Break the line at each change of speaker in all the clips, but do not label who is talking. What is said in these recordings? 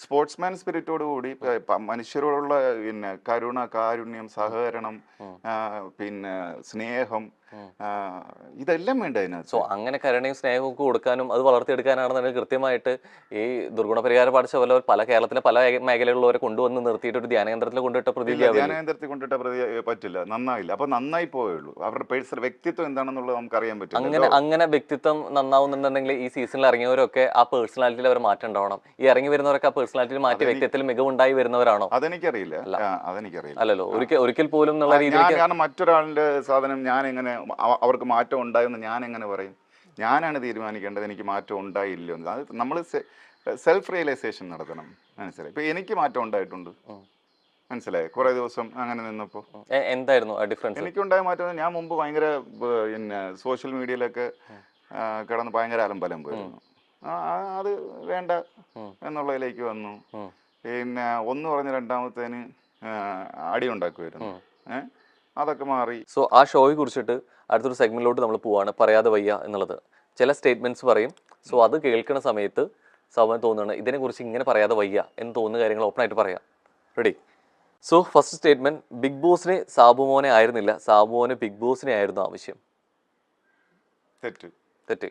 Sportsman സ്പിരിറ്റോട് കൂടി മനുഷ്യരോടുള്ള പിന്നെ കരുണ, കാരുണ്യം, സഹകരണം, പിന്നെ സ്നേഹം, ഇതെല്ലാം വേണ്ട അതിനകത്ത്.
സോ അങ്ങനെ കരുണയും സ്നേഹവും ഒക്കെ കൊടുക്കാനും അത് വളർത്തിയെടുക്കാനാണെന്നുണ്ടെങ്കിൽ കൃത്യമായിട്ട് ഈ ദുർഗുണ പരിഹാര പാഠശാല പല കേരളത്തിലെ പല മേഖലകളിലുള്ളവരെ കൊണ്ടുവന്ന് നിർത്തിയിട്ട് ഒരു ധ്യാനകേന്ദ്രത്തിൽ കൊണ്ടിട്ട
ധ്യാനകേന്ദ്രത്തിൽ കൊണ്ടിട്ട പറ്റില്ല, നന്നായില്ല. അപ്പൊ നന്നായി പോയുള്ളൂ. അവരുടെ പേഴ്സണൽ വ്യക്തിത്വം എന്താണെന്നുള്ളത് നമുക്ക് അറിയാൻ പറ്റില്ല.
അങ്ങനെ വ്യക്തിത്വം നന്നാവുന്നുണ്ടെങ്കിൽ ഈ സീസണിൽ ഇറങ്ങിയവരൊക്കെ ആ പേഴ്സണാലിറ്റിയിൽ അവർ മാറ്റം ഉണ്ടാവണം. ഈ ഇറങ്ങി വരുന്നവരൊക്കെ ആ പേഴ്സണാലിറ്റിയിൽ മാറ്റി വ്യക്തിത്വത്തിൽ മികവുണ്ടായി വരുന്നവരാണോ?
അതെനിക്കറിയില്ല.
അല്ലല്ലോ, ഒരിക്കൽ പോലും എന്നുള്ള രീതിയിൽ.
കാരണം മറ്റൊരാളുടെ സാധനം ഞാൻ എങ്ങനെ അവർക്ക് മാറ്റം ഉണ്ടായെന്ന് ഞാൻ എങ്ങനെ പറയും? ഞാനാണ് തീരുമാനിക്കേണ്ടത് എനിക്ക് മാറ്റം ഉണ്ടായില്ലോ. അത് നമ്മൾ സെൽഫ് റിയലൈസേഷൻ നടത്തണം. മനസ്സിലായി? ഇപ്പൊ എനിക്ക് മാറ്റം ഉണ്ടായിട്ടുണ്ട്, മനസ്സിലായി. കുറെ ദിവസം അങ്ങനെ നിന്നപ്പോൾ
എന്തായിരുന്നു ഡിഫറൻസ്?
എനിക്കുണ്ടായ മാറ്റം, ഞാൻ മുമ്പ് ഭയങ്കര പിന്നെ സോഷ്യൽ മീഡിയയിലൊക്കെ കിടന്ന് ഭയങ്കര അലമ്പലം പോയിരുന്നു. അത് വേണ്ട എന്നുള്ളതിലേക്ക് വന്നു. പിന്നെ ഒന്ന് പറഞ്ഞ് രണ്ടാമത്തേന് അടി ഉണ്ടാക്കുമായിരുന്നു. അതൊക്കെ മാറി.
സോ ആ ഷോയെ കുറിച്ചിട്ട് അടുത്തൊരു സെഗ്മെന്റിലോട്ട് നമ്മൾ പോവാണ്, പറയാതെ വയ്യ എന്നുള്ളത്. ചില സ്റ്റേറ്റ്മെന്റ്സ് പറയും. സോ അത് കേൾക്കുന്ന സമയത്ത് സൗമ്യന് തോന്നുകയാണ് ഇതിനെക്കുറിച്ച് ഇങ്ങനെ പറയാതെ വയ്യ എന്ന് തോന്നുന്ന കാര്യങ്ങൾ ഓപ്പണായിട്ട് പറയാം. Ready? So first statement, big ബോസിനെ സാബുമോനെ ആയിരുന്നില്ല, സാബുമോനെ ബിഗ് ബോസിനെ ആയിരുന്നു ആവശ്യം.
തെറ്റ്.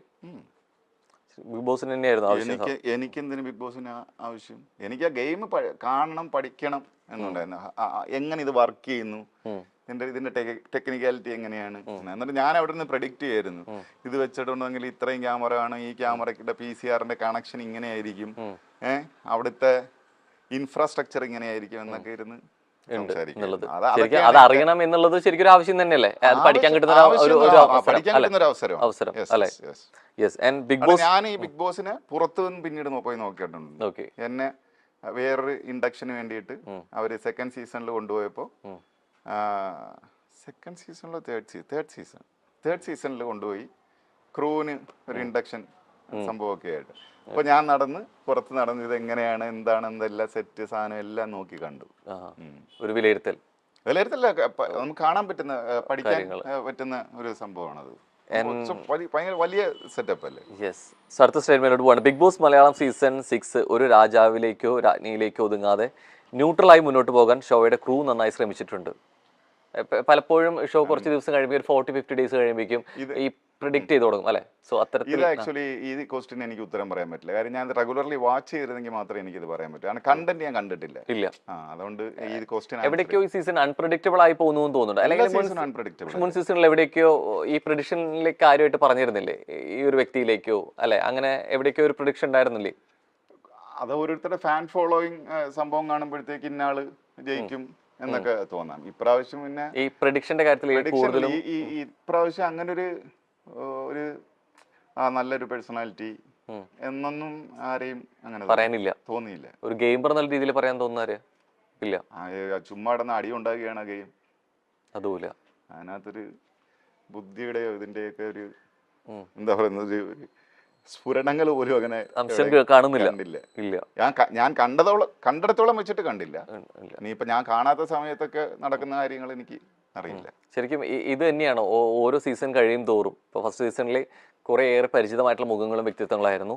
ബിഗ് ബോസിന് തന്നെയായിരുന്നു ആവശ്യം.
എനിക്കെന്തിന് ബിഗ് ബോസിന് ആവശ്യം? എനിക്ക് ആ ഗെയിം കാണണം, പഠിക്കണം എന്നുണ്ടായിരുന്നു. എങ്ങനെ ഇത് വർക്ക് ചെയ്യുന്നു, ഇതിന്റെ ടെക്നിക്കാലിറ്റി എങ്ങനെയാണ്. എന്നിട്ട് ഞാൻ അവിടെ നിന്ന് പ്രഡിക്റ്റ് ചെയ്യായിരുന്നു, ഇത് വെച്ചിട്ടുണ്ടെങ്കിൽ ഇത്രയും ക്യാമറ ആണ്, ഈ ക്യാമറയുടെ PCR കണക്ഷൻ ഇങ്ങനെയായിരിക്കും, അവിടുത്തെ ഇൻഫ്രാസ്ട്രക്ചർ ഇങ്ങനെയായിരിക്കും എന്നൊക്കെ ഇരുന്ന്
അത് അറിയണം എന്നുള്ളത് ശരിക്കും ഒരു ആവശ്യം തന്നെയല്ലേ? അത് പഠിക്കാൻ കിട്ടുന്ന അവസരം അല്ലേ? ബിഗ് ബോസ്,
ഞാൻ ഈ ബിഗ് ബോസിനെ പുറത്തു നിന്ന് പിന്നീട് പോയി നോക്കിയിട്ടുണ്ട്. എന്നെ വേറൊരു ഇൻഡക്ഷന് വേണ്ടിയിട്ട് അവര് സെക്കൻഡ് സീസണിൽ കൊണ്ടുപോയപ്പോ, സെക്കൻഡ് സീസണിലോ തേർഡ് സീസണിൽ കൊണ്ടുപോയി ക്രൂവിന് ഒരു ഇൻഡക്ഷൻ സംഭവമൊക്കെ ആയിട്ട്. അപ്പൊ ഞാൻ പുറത്ത് നടന്ന് ഇത് എങ്ങനെയാണ്, എന്താണ്, എന്തെല്ലാം സെറ്റ് സാധനം എല്ലാം നോക്കി കണ്ടു.
ഒരു വിലയിരുത്തല്ല,
നമുക്ക് കാണാൻ പറ്റുന്ന, പഠിക്കാൻ പറ്റുന്ന ഒരു സംഭവമാണത്. ഭയങ്കര വലിയ സെറ്റപ്പ് അല്ലേ?
അടുത്ത സ്റ്റേറ്റ്മെന്റിലോട്ട് പോവാണ്. ബിഗ് ബോസ് മലയാളം സീസൺ 6 ഒരു രാജാവിലേക്കോ രാജ്ഞിയിലേക്കോ ഒതുങ്ങാതെ ന്യൂട്രലായി മുന്നോട്ട് പോകാൻ ഷോയുടെ ക്രൂ നന്നായി ശ്രമിച്ചിട്ടുണ്ട്. പലപ്പോഴും ഷോ കുറച്ച് ദിവസം കഴിയുമ്പോൾ ഒരു 40-50 ഡേയ്സ് കഴിയുമ്പോഴേക്കും ഈ പ്രിഡിക്റ്റ് ചെയ്ത് തുടങ്ങും അല്ലെ? സോ അത്തരത്തിൽ
ആക്ച്വലി ഈ ക്വസ്റ്റ്യൻ എനിക്ക് ഉത്തരം പറയാൻ പറ്റില്ല. കാര്യം ഞാൻ റെഗുലർലി വാച്ച് ചെയ്തിരുന്നെങ്കിൽ മാത്രമേ എനിക്കിത് പറയാൻ പറ്റൂ. കാരണം കണ്ടന്റ് ഞാൻ കണ്ടിട്ടില്ല. അതുകൊണ്ട് ഈ ക്വസ്റ്റ്യൻ
എവിടേക്കോ ഈ സീസൺ അൺപ്രഡിക്റ്റബിൾ ആയി പോകുന്നു എന്ന് തോന്നുന്നുണ്ട്. അല്ലെങ്കിൽ മുൻ സീസണിൽ എവിടേക്കോ ഈ പ്രഡിക്ഷനിലേക്ക് കാര്യമായിട്ട് പറഞ്ഞിരുന്നില്ലേ, ഈ ഒരു വ്യക്തിയിലേക്കോ അല്ലെ? അങ്ങനെ എവിടേക്കോ ഒരു പ്രഡിക്ഷൻ ഉണ്ടായിരുന്നില്ലേ?
അത് ഓരോരുത്തരുടെ ഫാൻ ഫോളോയിങ് സംഭവം കാണുമ്പോഴത്തേക്ക് ഇന്നാള് ജയിക്കും എന്നൊക്കെ തോന്നാം. ഇപ്രാവശ്യം പിന്നെ
ഈ പ്രഡിക്ഷന്റെ കാര്യത്തിൽ
ഇപ്രാവശ്യം അങ്ങനെ ഒരു നല്ലൊരു പേഴ്സണാലിറ്റി എന്നൊന്നും ആരെയും അങ്ങനെ
പറയാനില്ല,
തോന്നിയില്ല.
ഒരു ഗെയിമർ എന്നുള്ള രീതിയിൽ പറയാൻ തോന്നുന്നവര് ഇല്ല.
ചുമ്മാ ഇടന്ന് അടി ഉണ്ടാകുകയാണ് ഗെയിം.
അതുമില്ല.
അതിനകത്തൊരു ബുദ്ധിയുടെയോ ഇതിന്റെയൊക്കെ ഒരു എന്താ പറയുന്നത്, സ്ഫുരണങ്ങൾ പോലും അങ്ങനെ
കാണുന്നില്ല.
ഞാൻ കണ്ടിടത്തോളം വെച്ചിട്ട് കണ്ടില്ല. ഇനിയിപ്പൊ ഞാൻ കാണാത്ത സമയത്തൊക്കെ നടക്കുന്ന കാര്യങ്ങൾ എനിക്ക് അറിയില്ല.
ശരിക്കും ഇത് തന്നെയാണോ ഓരോ സീസൺ കഴിയും തോറും? ഇപ്പൊ ഫസ്റ്റ് സീസണിൽ കുറെ ഏറെ പരിചിതമായിട്ടുള്ള മുഖങ്ങളും വ്യക്തിത്വങ്ങളായിരുന്നു.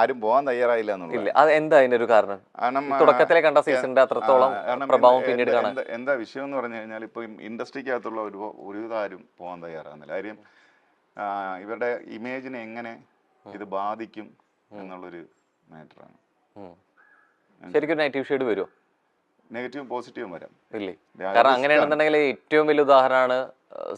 ആരും പോകാൻ തയ്യാറായില്ല എന്നുള്ളത്.
അത് എന്താ അതിന്റെ ഒരു കാരണം? തുടക്കത്തിലെ കണ്ട സീസണിന്റെ അത്രത്തോളം പ്രഭാവം പിന്നീട് കാണാൻ
എന്താ വിഷയം എന്ന് പറഞ്ഞു കഴിഞ്ഞാൽ, ഇപ്പൊ ഇൻഡസ്ട്രിക്കകത്തുള്ള ഒരു ആരും പോകാൻ തയ്യാറാകുന്നില്ല. കാര്യം ഇവരുടെ ഇമേജിനെ എങ്ങനെ ഇത് ബാധിക്കും എന്നുള്ളൊരു മാറ്ററാണ്.
ശരിക്കും നെഗറ്റീവ് ഷെയ്ഡ് വരുമോ?
നെഗറ്റീവും പോസിറ്റീവും വരാം.
ഇല്ലേ? കാരണം അങ്ങനെയാണെന്നുണ്ടെങ്കിൽ ഏറ്റവും വലിയ ഉദാഹരണമാണ്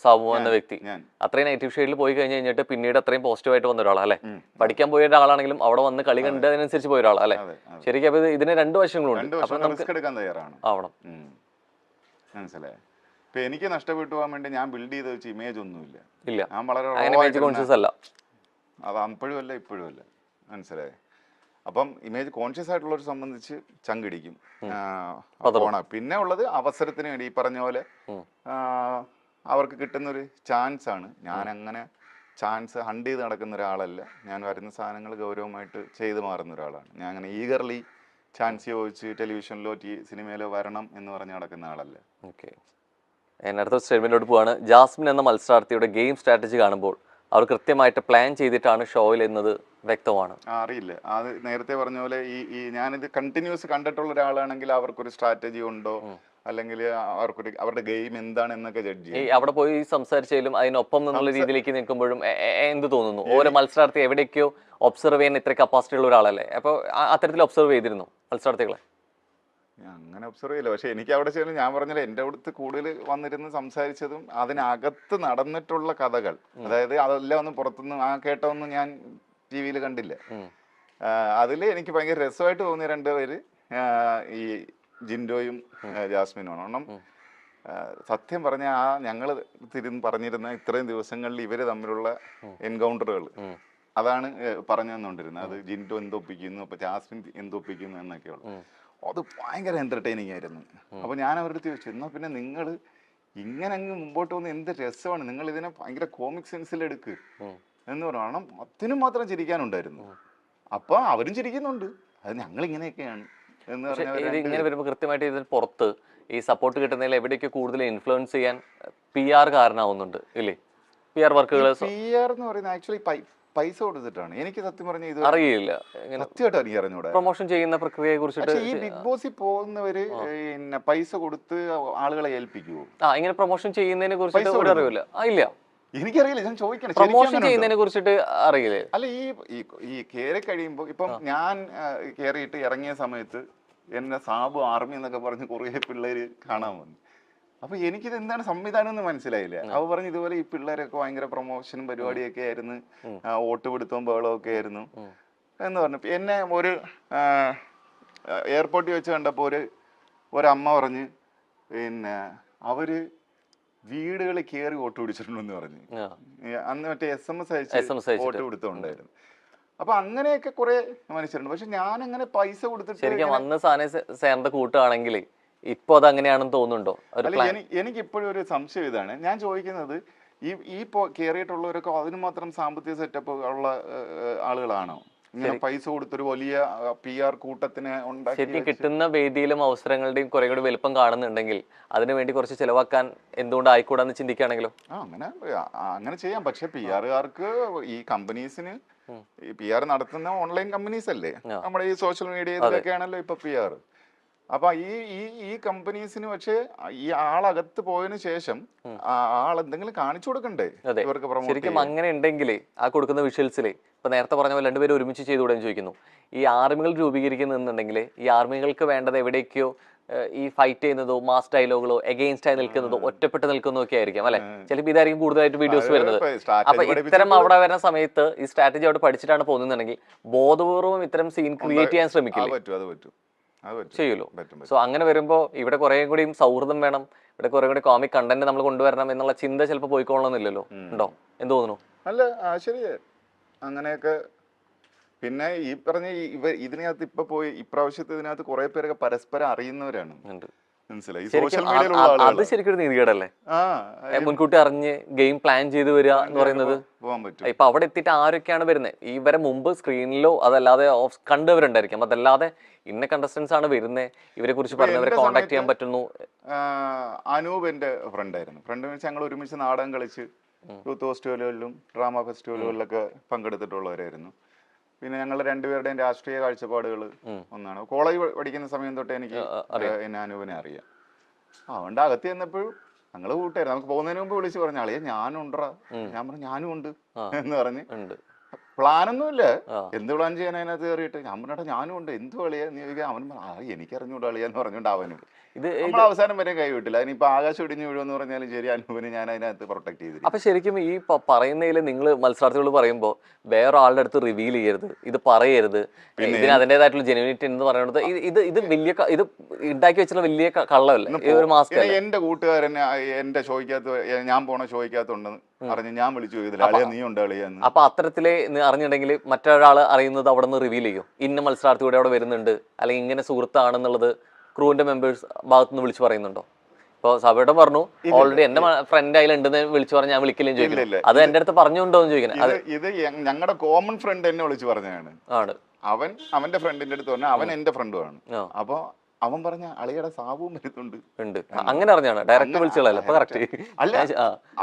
സാബു എന്ന വ്യക്തി. അത്രയും നെഗറ്റീവ് ഷെയ്ഡിൽ പോയി കഴിഞ്ഞിട്ട് പിന്നീട് അത്രയും പോസിറ്റീവായിട്ട് വന്ന ഒരാളാണ് അല്ലെ? പഠിക്കാൻ പോയ ഒരാളാണെങ്കിലും അവിടെ വന്ന് കളി കണ്ട് അതിനനുസരിച്ച് പോയ ഒരാളാണ് അല്ലെ? ശരിക്കും അപ്പൊ ഇതിന് രണ്ട് വശങ്ങളുണ്ട്.
ആവണം. മനസ്സിലായി? ഇപ്പൊ എനിക്ക് നഷ്ടപ്പെട്ടു പോകാൻ വേണ്ടി ഞാൻ ബിൽഡ് ചെയ്ത് വെച്ച ഇമേജ് ഒന്നുമില്ല. ഞാൻ വളരെ അത് അപ്പോഴും അല്ല ഇപ്പോഴും അല്ല. മനസ്സിലായി? അപ്പം ഇമേജ് കോൺഷ്യസ് ആയിട്ടുള്ളവരെ സംബന്ധിച്ച് ചങ്കിടിക്കും. പിന്നെ ഉള്ളത് അവസരത്തിന് വേണ്ടി ഈ പറഞ്ഞ പോലെ അവർക്ക് കിട്ടുന്നൊരു ചാൻസ് ആണ്. ഞാൻ അങ്ങനെ ചാൻസ് ഹണ്ട് ചെയ്ത് നടക്കുന്ന ഒരാളല്ല. ഞാൻ വരുന്ന സാധനങ്ങൾ ഗൗരവമായിട്ട് ചെയ്തു മാറുന്ന ഒരാളാണ്. ഞാൻ അങ്ങനെ ഈഗർലി ചാൻസ് ചോദിച്ച് ടെലിവിഷനിലോ സിനിമയിലോ വരണം എന്ന് പറഞ്ഞ് നടക്കുന്ന ആളല്ല.
ഓക്കെ, അടുത്ത സ്റ്റേറ്റ്മെന്റിലോട്ട് പോവാണ്. ജാസ്മിൻ എന്ന മത്സരാർത്ഥിയുടെ ഗെയിം സ്ട്രാറ്റജി കാണുമ്പോൾ അവർ കൃത്യമായിട്ട് പ്ലാൻ ചെയ്തിട്ടാണ് ഷോയിൽ എന്നത് വ്യക്തമാണ്.
അറിയില്ല, അത് നേരത്തെ പറഞ്ഞ പോലെ ഈ ഞാനിത് കണ്ടിന്യൂസ് കണ്ടിട്ടുള്ള ഒരാളാണെങ്കിൽ അവർക്കൊരു സ്ട്രാറ്റജി ഉണ്ടോ, അല്ലെങ്കിൽ അവരുടെ ഗെയിം എന്താണ് എന്നൊക്കെ ജഡ്ജ് ചെയ്യും.
അവിടെ പോയി സംസാരിച്ചാലും അതിനൊപ്പം എന്നുള്ള രീതിയിലേക്ക് നിൽക്കുമ്പോഴും എന്ത് തോന്നുന്നു? ഓരോ മത്സരാർത്ഥി എവിടേക്കോ ഒബ്സർവ് ചെയ്യാൻ ഇത്ര കപ്പാസിറ്റി ഉള്ള ഒരാളല്ലേ? അപ്പോൾ അത്തരത്തിൽ ഒബ്സർവ് ചെയ്തിരുന്നു മത്സരാർത്ഥികളെ?
അങ്ങനെ ഒബ്സർവ് ചെയ്യില്ല. പക്ഷെ എനിക്ക് അവിടെ ചെന്ന് ഞാൻ പറഞ്ഞില്ല, എൻ്റെ അടുത്ത് കൂടുതൽ വന്നിരുന്ന് സംസാരിച്ചതും അതിനകത്ത് നടന്നിട്ടുള്ള കഥകൾ, അതായത് അതെല്ലാം ഒന്നും പുറത്തുനിന്ന് കേട്ടൊന്നും ഞാൻ ടി വിയിൽ കണ്ടില്ല. അതിൽ എനിക്ക് ഭയങ്കര രസമായിട്ട് തോന്നിയ രണ്ടുപേര് ഈ ജിൻഡോയും ജാസ്മിനുമാണ്. കാരണം സത്യം പറഞ്ഞ ഞങ്ങൾ പറഞ്ഞിരുന്ന ഇത്രയും ദിവസങ്ങളിൽ ഇവര് തമ്മിലുള്ള എൻകൗണ്ടറുകൾ അതാണ് പറഞ്ഞു തന്നുകൊണ്ടിരുന്നത്. അത് ജിൻഡോ എന്തൊപ്പിക്കുന്നു, അപ്പൊ ജാസ്മിൻ എന്തൊപ്പിക്കുന്നു എന്നൊക്കെയുള്ളു. അത് ഭയങ്കര എന്റർടൈനിങ് ആയിരുന്നു. അപ്പൊ ഞാൻ അവരുടെ അടുത്ത് ചോദിച്ചു, എന്നാ പിന്നെ നിങ്ങൾ ഇങ്ങനെ അങ്ങ് മുമ്പോട്ട് വന്ന് എന്ത് രസമാണ്, നിങ്ങൾ ഇതിനെ ഭയങ്കര കോമിക് സെൻസിൽ എടുക്ക് എന്ന് പറഞ്ഞു. കാരണം അതിനും മാത്രം ചിരിക്കാനുണ്ടായിരുന്നു. അപ്പൊ അവരും ചിരിക്കുന്നുണ്ട്, അത് ഞങ്ങൾ ഇങ്ങനെയൊക്കെയാണ് എന്ന് പറഞ്ഞാൽ.
ഇങ്ങനെ വരുമ്പോൾ കൃത്യമായിട്ട് ഇതിന് പുറത്ത് ഈ സപ്പോർട്ട് കിട്ടുന്നതിൽ എവിടേക്ക് കൂടുതൽ ഇൻഫ്ലുവൻസ് ചെയ്യാൻ PR കാരണമാവുന്നുണ്ട് ഇല്ലേ? PR വർക്കുകൾ.
PR എന്ന് പറയുന്നത് ആക്ച്വലി പൈസ കൊടുത്തിട്ടാണ്. എനിക്ക് സത്യം പറഞ്ഞ ഇത്
അറിയില്ല,
സത്യമായിട്ട് എനിക്ക് അറിഞ്ഞൂടാ
പ്രൊമോഷൻ ചെയ്യുന്ന പ്രക്രിയയെ കുറിച്ചിട്ട്.
ഈ ബിഗ് ബോസിൽ പോകുന്നവര് പിന്നെ പൈസ കൊടുത്ത് ആളുകളെ ഏൽപ്പിക്കുവോ?
ഇങ്ങനെ പ്രൊമോഷൻ ചെയ്യുന്നതിനെ കുറിച്ചിട്ട് ഒരു അറിവില്ല. ഇല്ല,
എനിക്കറിയില്ല, ഞാൻ ചോദിക്കണം.
പ്രൊമോഷൻ ചെയ്യുന്നതിനെ കുറിച്ചിട്ട് അറിയില്ലേ?
അല്ല, ഈ കേറി കഴിയുമ്പോ ഇപ്പം ഞാൻ കേറിയിട്ട് ഇറങ്ങിയ സമയത്ത് എന്നെ സാബു ആർമി എന്നൊക്കെ പറഞ്ഞ് കുറേ പിള്ളേര് കാണാൻ വന്നു. അപ്പൊ എനിക്കിത് എന്താണ് സംവിധാനം എന്ന് മനസ്സിലായില്ല. അവ പറഞ്ഞു ഇതുപോലെ ഈ പിള്ളേരൊക്കെ ഭയങ്കര പ്രൊമോഷനും പരിപാടിയൊക്കെ ആയിരുന്നു, വോട്ട് പിടുത്തവും ബഹളമൊക്കെ ആയിരുന്നു എന്ന് പറഞ്ഞു. എന്നെ ഒരു എയർപോർട്ടിൽ വെച്ച് കണ്ടപ്പോൾ ഒരമ്മ പറഞ്ഞ് പിന്നെ അവര് വീടുകളിൽ കയറി വോട്ട് പിടിച്ചിട്ടുണ്ടെന്ന് പറഞ്ഞു. അന്ന് മറ്റേ SMS അയച്ച് വോട്ട് പിടുത്തമുണ്ടായിരുന്നു. അപ്പൊ അങ്ങനെയൊക്കെ കുറെ മനുഷ്യരുണ്ട്. പക്ഷെ ഞാൻ അങ്ങനെ പൈസ കൊടുത്തിട്ട്
ശരിക്കും വന്ന സാധനം ചേർന്ന കൂട്ടുകയാണെങ്കിൽ ഇപ്പൊ അത് അങ്ങനെയാണെന്ന് തോന്നുന്നുണ്ടോ?
എനിക്ക് ഇപ്പോഴും ഒരു സംശയം ഇതാണ്. ഞാൻ ചോദിക്കുന്നത്, ഈ കയറിയിട്ടുള്ളവരൊക്കെ അതിന് മാത്രം സാമ്പത്തിക സെറ്റപ്പ് ഉള്ള ആളുകളാണോ? ഇങ്ങനെ പൈസ കൊടുത്തൊരു വലിയ PR കൂട്ടത്തിനെ ഉണ്ടാക്കി
ശരിക്കും കിട്ടുന്ന വേദിയിലും അവസരങ്ങളുടെയും കുറെ കൂടി വലുപ്പം കാണുന്നുണ്ടെങ്കിൽ അതിനു വേണ്ടി കുറച്ച് ചെലവാക്കാൻ എന്തുകൊണ്ട് ആയിക്കൂടാന്ന് ചിന്തിക്കുകയാണെങ്കിലോ?
അങ്ങനെ ചെയ്യാം. പക്ഷെ PR-കാർക്ക് ഈ കമ്പനീസിന് ഈ PR നടത്തുന്ന ഓൺലൈൻ കമ്പനീസ് അല്ലേ, നമ്മുടെ ഈ സോഷ്യൽ മീഡിയ ഇതൊക്കെ ആണല്ലോ ഇപ്പൊ PR. അപ്പൊ ഈ കമ്പനീസിന് പക്ഷെ ഈ ആളകത്ത് പോയതിനു ശേഷം ആൾ എന്തെങ്കിലും കാണിച്ചു കൊടുക്കണ്ടേ ഇവർക്ക് പ്രൊമോട്ട്?
ശരിക്കും അങ്ങനെ ഉണ്ടെങ്കിലേ ആ കൊടുക്കുന്ന വിഷ്വൽസിലെ ഇപ്പൊ നേരത്തെ പറഞ്ഞ പോലെ രണ്ടുപേരും ഒരുമിച്ച് ചെയ്തുകൂടെ ചോദിക്കുന്നു. ഈ ആർമികൾ രൂപീകരിക്കുന്നുണ്ടെങ്കിൽ ഈ ആർമികൾക്ക് വേണ്ടത് എവിടേക്കോ ഈ ഫൈറ്റ് ചെയ്യുന്നതോ മാസ് ഡയലോഗുകളോ എഗെയിൻസ്റ്റ് ആയി നിൽക്കുന്നതോ ഒറ്റപ്പെട്ട് നിൽക്കുന്നതോ ഒക്കെ ആയിരിക്കും അല്ലെ? ചിലപ്പോൾ ഇതായിരിക്കും കൂടുതലായിട്ട് വീഡിയോസ് വരുന്നത്. അപ്പൊ ഇത്തരം അവിടെ വരുന്ന സമയത്ത് ഈ സ്ട്രാറ്റജി അവിടെ പഠിച്ചിട്ടാണ് പോകുന്നുണ്ടെങ്കിൽ ബോധപൂർവ്വം ഇത്തരം സീൻ ക്രിയേറ്റ് ചെയ്യാൻ ശ്രമിക്കില്ലേ? ചെയ്യുമല്ലോ. സോ അങ്ങനെ വരുമ്പോ ഇവിടെ കുറെ കൂടി സൗഹൃദം വേണം, ഇവിടെ കുറെ കൂടി കോമിക് കണ്ടന്റ് നമ്മൾ കൊണ്ടുവരണം എന്നുള്ള ചിന്ത ചിലപ്പോൾ പോയിക്കൊള്ളണമെന്നില്ലല്ലോ. ഉണ്ടോ? എന്ത് തോന്നുന്നു?
അല്ല, ശരിയേ, അങ്ങനെയൊക്കെ. പിന്നെ ഈ പറഞ്ഞ ഇതിനകത്ത് ഇപ്പൊ പോയി ഇപ്രാവശ്യത്തെ ഇതിനകത്ത് കുറെ പേരൊക്കെ പരസ്പരം അറിയുന്നവരാണ്. മനസ്സിലായി, സോഷ്യൽ മീഡിയയിലുള്ള ആളുകൾ.
അത് ശരിക്കും ഒരു നീതികേടല്ലേ? മുൻകൂട്ടി അറിഞ്ഞ് ഗെയിം പ്ലാൻ ചെയ്ത് വരിക എന്ന് പറയുന്നത്. ഇപ്പൊ അവിടെ എത്തിയിട്ട് ആരൊക്കെയാണ് വരുന്നത്? ഇവരെ മുമ്പ് സ്ക്രീനിലോ അതല്ലാതെ കണ്ടവരുണ്ടായിരിക്കും. അതല്ലാതെ ഇന്ന കണ്ടസ്റ്റൻസ് ആണ് വരുന്നത്, ഇവരെ കുറിച്ച് പറഞ്ഞവരെ കോൺടാക്ട് ചെയ്യാൻ പറ്റുന്നു.
അനൂപ് എന്റെ ഫ്രണ്ടായിരുന്നു. ഫ്രണ്ട് വെച്ച് ഞങ്ങൾ ഒരുമിച്ച് നാടകം കളിച്ച് യൂത്ത് ഫെസ്റ്റിവലുകളിലും ഡ്രാമ ഫെസ്റ്റിവലുകളിലൊക്കെ പങ്കെടുത്തിട്ടുള്ളവരായിരുന്നു. പിന്നെ ഞങ്ങൾ രണ്ടുപേരുടെയും രാഷ്ട്രീയ കാഴ്ചപ്പാടുകൾ ഒന്നാണ്. കോളേജ് പഠിക്കുന്ന സമയം തൊട്ട് എനിക്ക് എന്നെ അനൂപിനെ അറിയാം. അതുകൊണ്ട് അകത്ത് ചെന്നപ്പോഴും ഞങ്ങള് കൂട്ടായിരുന്നു. നമുക്ക് പോകുന്നതിന് മുമ്പ് വിളിച്ച് പറഞ്ഞ ആളിയെ ഞാനും ഉണ്ടറാ, ഞാൻ പറഞ്ഞു ഞാനും ഉണ്ട് എന്ന് പറഞ്ഞ്. പ്ലാനൊന്നുമില്ല, എന്ത് പ്ലാൻ ചെയ്യാൻ അതിനകത്ത് കയറിയിട്ട് ഞാൻ പറഞ്ഞാ ഞാനും ഉണ്ട്, എന്ത് കളിയാ നീ ചോദിക്കാൻ. അവൻ എനിക്കറിഞ്ഞൂടെ കളിയാന്ന് പറഞ്ഞോണ്ട് അവനും നമ്മൾ അവസാനം വരെ കൈവിട്ടില്ല. അതിനിപ്പോ ആകാശം ഇടിഞ്ഞു വീഴുമെന്ന് പറഞ്ഞാലും ശരി, അനൂപിനെ ഞാൻ അതിനകത്ത് പ്രൊട്ടക്ട് ചെയ്തു.
അപ്പൊ ശരിക്കും ഈ പറയുന്നതിൽ നിങ്ങൾ മത്സരാർത്ഥികൾ പറയുമ്പോൾ വേറെ ആളുടെ അടുത്ത് റിവീൽ ചെയ്യരുത്, ഇത് പറയരുത്, ഇതിന് അതിൻ്റെതായിട്ടുള്ള ജെനുവിനിറ്റി എന്ന് പറയുന്നത് ഇത് വലിയ ഇത് ഉണ്ടാക്കി വെച്ചിട്ടുള്ള വലിയ കള്ളമല്ലേ ഒരു മാസ്ക്?
എന്റെ കൂട്ടുകാരൻ എന്റെ ഷോയ്ക്കകത്ത് ഞാൻ പോണ ഷോയ്ക്കകത്തുണ്ടെന്ന് പറഞ്ഞ് ഞാൻ വിളിച്ചു ചോദിച്ചില്ല, നീ ഉണ്ട് കളിയാന്ന്.
അപ്പൊ അത്തരത്തില് അറിഞ്ഞിട്ടുണ്ടെങ്കിൽ മറ്റൊരാൾ അറിയുന്നത് അവിടെ നിന്ന് റിവീൽ ചെയ്യും, ഇന്ന മത്സരാർത്ഥി കൂടെ അവിടെ വരുന്നുണ്ട് അല്ലെങ്കിൽ ഇങ്ങനെ സുഹൃത്താണെന്നുള്ളത് ക്രൂവിന്റെ മെമ്പേഴ്സ് ഭാഗത്തുനിന്ന് വിളിച്ചു പറയുന്നുണ്ടോ? ഇപ്പൊ സഭയുടെ പറഞ്ഞു ഓൾറെഡി എന്റെ ഫ്രണ്ട് അതിലുണ്ടെന്ന് വിളിച്ചു പറഞ്ഞാൽ ഞാൻ വിളിക്കില്ലെന്ന് ചോദിക്കില്ല. അത് എന്റെ അടുത്ത് പറഞ്ഞുണ്ടോ എന്ന് ചോദിക്കുന്നത്.
ഇത് ഞങ്ങളുടെ കോമൺ ഫ്രണ്ട് എന്നെ വിളിച്ചു പറഞ്ഞതാണ്. അവന്റെ ഫ്രണ്ടിന്റെ അടുത്ത് പറഞ്ഞാൽ അവൻ എന്റെ ഫ്രണ്ടുമാണ്. അപ്പൊ അവൻ പറഞ്ഞ അളിയുടെ സാബുവും വരുന്നുണ്ട്.
അങ്ങനെ അറിഞ്ഞാണ് ഡയറക്റ്റ് വിളിച്ചോളല്ലേ?
അല്ല,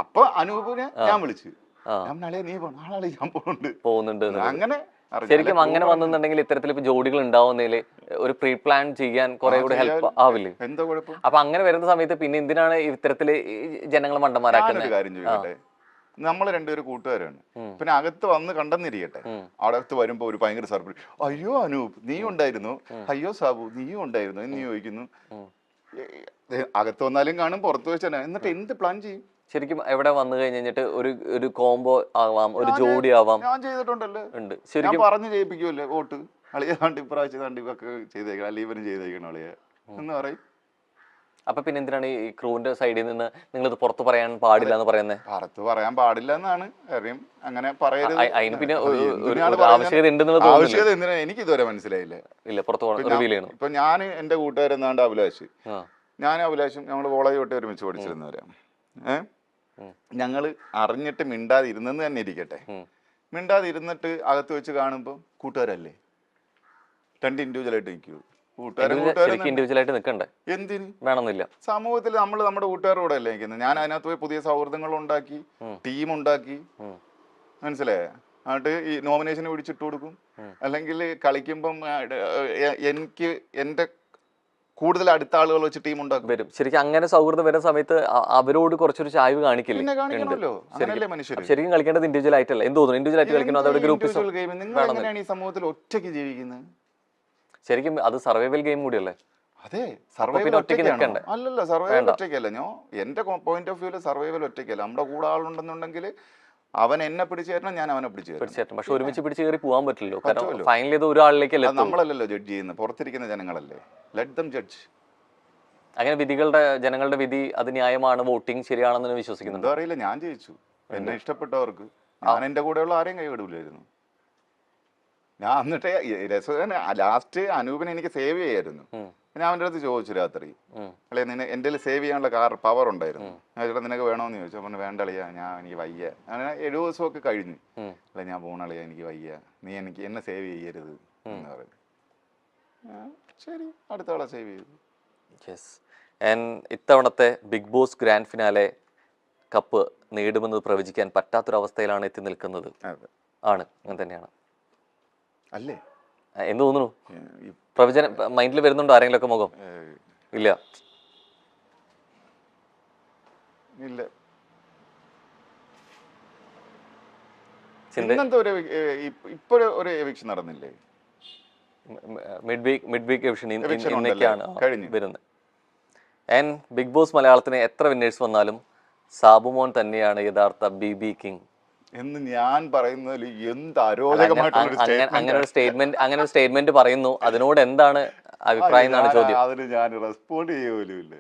അപ്പൊ അനൂപിനെ ഞാൻ വിളിച്ചു. ഞാൻ നാളെ നീ പോകണം, നാളെ ഞാൻ പോകുന്നുണ്ട്
പോകുന്നുണ്ട്.
അങ്ങനെ
ശരിക്കും അങ്ങനെ വന്നിട്ടുണ്ടെങ്കിൽ ഇത്തരത്തിൽ ഇപ്പൊ ജോഡികൾ ഉണ്ടാവുന്നതിൽ ഒരു പ്രീ പ്ലാൻ ചെയ്യാൻ കുറെ കൂടി ഹെൽപ്പ് ആവില്ലേ?
എന്താ കുഴപ്പം?
അപ്പൊ അങ്ങനെ വരുന്ന സമയത്ത് പിന്നെ എന്തിനാണ് ഇത്തരത്തില് ജനങ്ങൾ മണ്ടന്മാരാക്കുന്നത്?
ഞാനൊരു കാര്യം ചോദിക്കട്ടെ, നമ്മൾ രണ്ടുപേരും കൂട്ടുകാരാണ്, പിന്നെ അകത്ത് വന്ന് കണ്ടെന്നിരിക്കട്ടെ, അകത്ത് വരുമ്പോ ഒരു ഭയങ്കര സർപ്രൈസ്, അയ്യോ അനൂപ് നീ ഉണ്ടായിരുന്നു, അയ്യോ സാബു നീയും ഉണ്ടായിരുന്നു എന്ന് ചോദിക്കുന്നു. അകത്ത് വന്നാലും കാണും, പുറത്ത് വെച്ചാൽ, എന്നിട്ട് എന്ത് പ്ലാൻ ചെയ്യും?
ശരിക്കും എവിടെ വന്നു കഴിഞ്ഞിട്ട് ഒരു കോംബോ ആവാം, ഒരു ജോഡി ആവാം.
ഞാൻ ചെയ്തിട്ടുണ്ടല്ലേ,
ഉണ്ട്
ഞാൻ
ശരിക്കും.
പറഞ്ഞു ചെയ്യിപ്പിക്കുമല്ലേ, വോട്ട് അളിയ കണ്ട് ഇപ്രാവശ്യം കണ്ട് ഇവൊക്കെ ചെയ്തേക്കണം, അല്ലെ ഇവനും ചെയ്തേക്കണം അളിയ എന്ന് പറയും.
അപ്പൊ പിന്നെ എന്തിനാണ് ഈ ക്രൂവിന്റെ സൈഡിൽ നിന്ന് നിങ്ങളിത് പുറത്ത് പറയാൻ പാടില്ല എന്ന് പറയുന്നത്?
പുറത്ത് പറയാൻ പാടില്ല എന്നാണ് കാര്യം, അങ്ങനെ പറയരുത്.
അതിന് പിന്നെ ആവശ്യകത ഉണ്ടെന്നുള്ളത്
ആവശ്യകത എന്തിനാ എനിക്ക് ഇതുവരെ മനസ്സിലായില്ല.
ഇല്ല, പുറത്ത് റിവീൽ ചെയ്യണം.
ഇപ്പൊ ഞാൻ എന്റെ കൂട്ടുകാരെന്നാണ്ട് അഭിലാഷ്, ഞാൻ അഭിലാഷും ഞങ്ങൾ കോളേജ് തൊട്ട് ഒരുമിച്ച് പഠിച്ചിരുന്നവരാ. ഞങ്ങള് അറിഞ്ഞിട്ട് മിണ്ടാതിരുന്നെന്ന് തന്നെ ഇരിക്കട്ടെ, മിണ്ടാതിരുന്നിട്ട് അകത്ത് വെച്ച് കാണുമ്പോ കൂട്ടുകാരല്ലേ, രണ്ട് ഇൻഡിവിജ്വലായിട്ട് നിൽക്കൂ.
ഇൻഡിവിജ്വലായിട്ട് നിൽക്കണ്ടേ?
എന്തിന്
വേണമെന്നില്ല.
സമൂഹത്തിൽ നമ്മൾ നമ്മുടെ കൂട്ടുകാരോടെ അല്ലേ നിൽക്കുന്നത്. ഞാൻ അതിനകത്ത് പോയി പുതിയ സൗഹൃദങ്ങൾ ഉണ്ടാക്കി, ടീം ഉണ്ടാക്കി, മനസ്സിലായ, എന്നിട്ട് ഈ നോമിനേഷന് പിടിച്ചിട്ട് കൊടുക്കും. അല്ലെങ്കിൽ കളിക്കുമ്പം എനിക്ക് എന്റെ കൂടുതൽ അടുത്ത ആളുകൾ വെച്ച് ടീം ഉണ്ടാക്കും.
വരും. ശരിക്കും അങ്ങനെ സൗഹൃദം വരുന്ന സമയത്ത് അവരോട് കുറച്ചൊരു ചായ്വ് കാണിക്കില്ല. ശരിക്കും കളിക്കേണ്ടത് ഇൻഡിവിജ്വൽ ആയിട്ടല്ല. എന്ത് തോന്നുന്നു? ഇൻഡിവിജ്വൽ ആയിട്ട് കളിക്കണം. അതോടെ ഗ്രൂപ്പ്
നിങ്ങൾ എങ്ങനെയാണ് ഈ സമൂഹത്തിൽ ഒറ്റയ്ക്ക് ജീവിക്കുന്നത്?
ശരിക്കും അത് സർവൈവൽ ഗെയിം കൂടിയല്ലേ?
അതെ, സർവൈവൽ ഒറ്റയ്ക്കാണ്. അല്ലല്ല, സർവൈവൽ ഒറ്റയ്ക്കല്ല. ഞാൻ എന്റെ പോയിന്റ് ഓഫ് വ്യൂല് സർവൈവൽ ഒറ്റയ്ക്കല്ല. നമ്മുടെ കൂടെ ആളുണ്ടെന്നുണ്ടെങ്കിൽ അവൻ എന്നെ പിടിച്ചു തരണം, ഞാൻ അവനെ പിടിച്ചു തരണം.
പക്ഷെ ഒരുമിച്ച് പിടിച്ച് കയറി പോകാൻ പറ്റില്ലല്ലോ. കാരണം ഫൈനൽ ചെയ്ത് ഒരാളിലേക്കല്ലേ.
നമ്മളല്ലല്ലോ ജഡ്ജ് ചെയ്യുന്നത്, പുറത്തിരിക്കുന്ന ജനങ്ങളല്ലേ. Let them judge.
അങ്ങനെ ജനങ്ങളുടെ വിധി അത് ന്യായമാണ്, വോട്ടിംഗ് ശരിയാണെന്ന് വിശ്വസിക്കുന്നു.
എന്താ അറിയില്ല, ഞാൻ ജയിച്ചു. എന്നെ ഇഷ്ടപ്പെട്ടവർക്ക് ഞാൻ എന്റെ കൂടെയുള്ള ആരെയും കൈവിടൂലായിരുന്നു. ഞാൻ എന്നിട്ട് രസകരൻ ലാസ്റ്റ് അനൂപിനെ എനിക്ക് സേവ് ചെയ്യായിരുന്നു. ഞാൻ അവൻ്റെ അടുത്ത് ചോദിച്ചു രാത്രി, അല്ലെ നിന്നെ എൻ്റെ സേവ് ചെയ്യാനുള്ള പവർ ഉണ്ടായിരുന്നു. ഞാൻ ചേട്ടാ നിനക്ക് വേണമെന്ന് ചോദിച്ചു. അപ്പം വേണ്ട അളിയാ, എനിക്ക് വയ്യ. അങ്ങനെ 7 ദിവസമൊക്കെ കഴിഞ്ഞു. അല്ലെ ഞാൻ പോണളിയാ, എനിക്ക് വയ്യ, നീ എന്നെ സേവ് ചെയ്യരുത് എന്ന് പറയും. ശരി, അടുത്ത ആളെ സേവ് ചെയ്തു.
യെസ്. ആൻഡ് ഇത്തവണത്തെ big boss grand finale cup നേടുമെന്ന് പ്രവചിക്കാൻ പറ്റാത്തൊരവസ്ഥയിലാണ് എത്തി നിൽക്കുന്നത്. ആണ്, അങ്ങനെ തന്നെയാണ്
അല്ലേ?
എന്ത് തോന്നുന്നു? പ്രവചനം മൈൻഡിൽ വരുന്നുണ്ടോ ആരെങ്കിലും ഒക്കെ മുഖം? ഇല്ല.
ഇപ്പോഴൊരു എവിക്ഷൻ നടന്നില്ലേ?
മിഡ് വീക്ക് എവിക്ഷൻ ഇന്നൊക്കെയാണ് വരുന്നത്. ആൻഡ് ബിഗ് ബോസ് മലയാളത്തിന് എത്ര വിന്നേഴ്സ് വന്നാലും സാബുമോൻ തന്നെയാണ് യഥാർത്ഥ BB കിങ്
എന്ന് ഞാൻ പറയുന്നതിൽ എന്ത് അരോചകമായിട്ടുള്ള
അങ്ങനെ ഒരു സ്റ്റേറ്റ്മെന്റ് പറയുന്നു. അതിനോട് എന്താണ് അഭിപ്രായം എന്നാണ് ചോദ്യം.
അതിന് ഞാൻ റെസ്പോണ്ട് ചെയ്യുമല്ലോ.